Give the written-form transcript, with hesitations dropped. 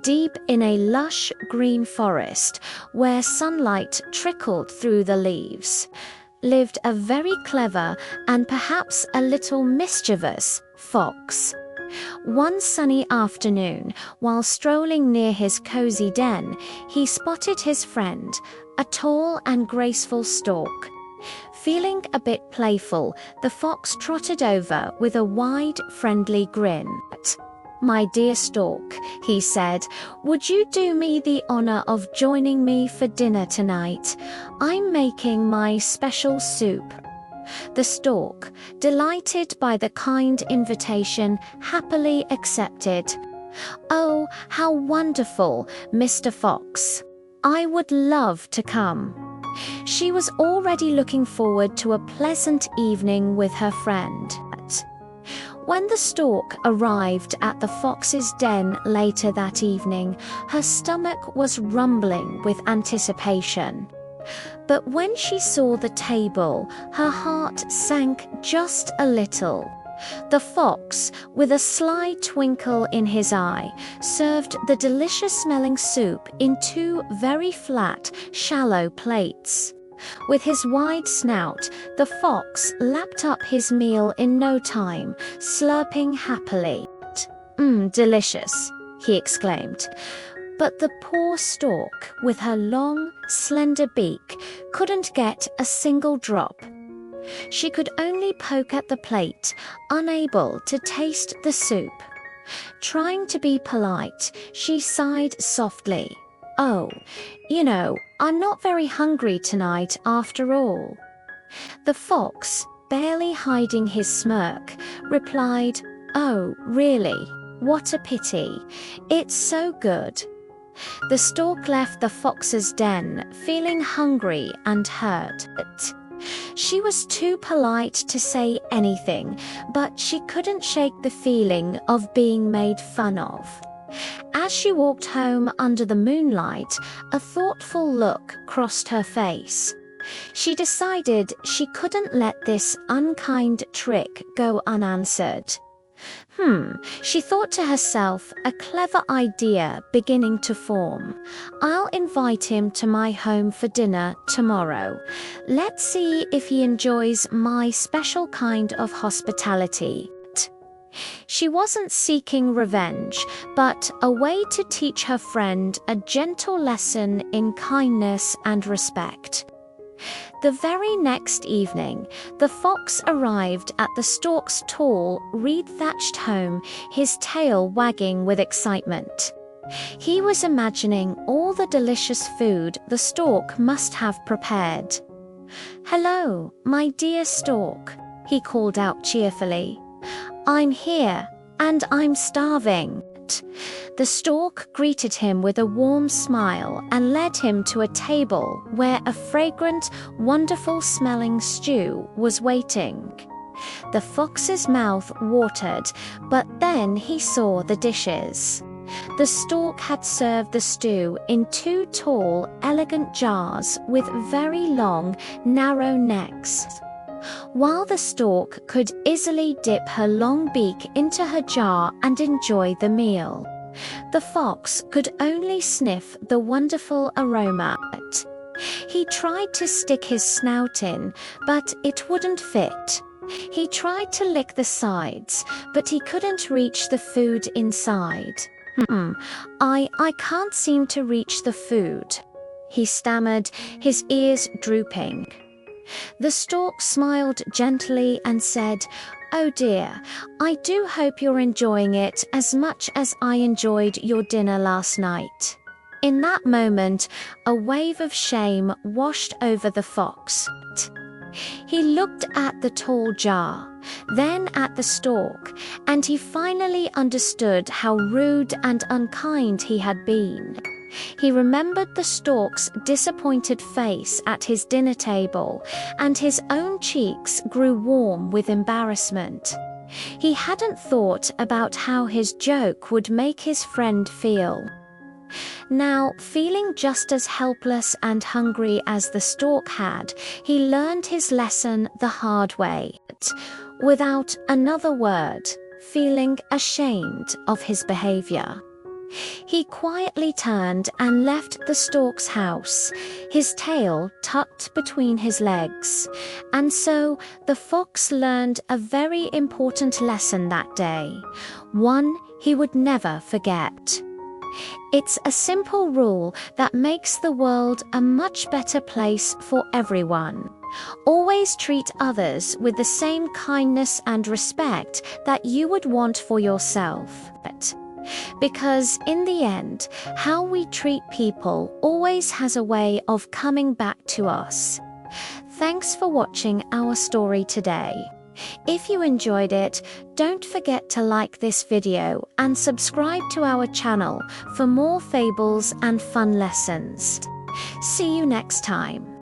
Deep in a lush green forest, where sunlight trickled through the leaves, lived a very clever and perhaps a little mischievous fox. One sunny afternoon, while strolling near his cozy den, he spotted his friend, a tall and graceful stork. Feeling a bit playful, the fox trotted over with a wide, friendly grin. "My dear stork," he said, "would you do me the honor of joining me for dinner tonight? I'm making my special soup." The stork, delighted by the kind invitation, happily accepted. "Oh, how wonderful, Mr. Fox. I would love to come." She was already looking forward to a pleasant evening with her friend. When the stork arrived at the fox's den later that evening, her stomach was rumbling with anticipation. But when she saw the table, her heart sank just a little. The fox, with a sly twinkle in his eye, served the delicious-smelling soup in two very flat, shallow plates. With his wide snout, the fox lapped up his meal in no time, slurping happily. Delicious," he exclaimed. But the poor stork, with her long, slender beak, couldn't get a single drop. She could only poke at the plate, unable to taste the soup. Trying to be polite, she sighed softly. "Oh, I'm not very hungry tonight after all." The fox, barely hiding his smirk, replied, "Oh, really? What a pity. It's so good." The stork left the fox's den, feeling hungry and hurt. She was too polite to say anything, but she couldn't shake the feeling of being made fun of. As she walked home under the moonlight, a thoughtful look crossed her face. She decided she couldn't let this unkind trick go unanswered. She thought to herself, a clever idea beginning to form. "I'll invite him to my home for dinner tomorrow. Let's see if he enjoys my special kind of hospitality." She wasn't seeking revenge, but a way to teach her friend a gentle lesson in kindness and respect. The very next evening, the fox arrived at the stork's tall, reed-thatched home, his tail wagging with excitement. He was imagining all the delicious food the stork must have prepared. "Hello, my dear stork," he called out cheerfully. "I'm here, and I'm starving." The stork greeted him with a warm smile and led him to a table where a fragrant, wonderful-smelling stew was waiting. The fox's mouth watered, but then he saw the dishes. The stork had served the stew in two tall, elegant jars with very long, narrow necks. While the stork could easily dip her long beak into her jar and enjoy the meal, the fox could only sniff the wonderful aroma. He tried to stick his snout in, but it wouldn't fit. He tried to lick the sides, but he couldn't reach the food inside. I can't seem to reach the food," he stammered, his ears drooping. The stork smiled gently and said, "Oh dear, I do hope you're enjoying it as much as I enjoyed your dinner last night." In that moment, a wave of shame washed over the fox. He looked at the tall jar, then at the stork, and he finally understood how rude and unkind he had been. He remembered the stork's disappointed face at his dinner table, and his own cheeks grew warm with embarrassment. He hadn't thought about how his joke would make his friend feel. Now, feeling just as helpless and hungry as the stork had, he learned his lesson the hard way, without another word, feeling ashamed of his behavior. He quietly turned and left the stork's house, his tail tucked between his legs. And so the fox learned a very important lesson that day, one he would never forget. It's a simple rule that makes the world a much better place for everyone. Always treat others with the same kindness and respect that you would want for yourself. Because in the end, how we treat people always has a way of coming back to us. Thanks for watching our story today. If you enjoyed it, don't forget to like this video and subscribe to our channel for more fables and fun lessons. See you next time.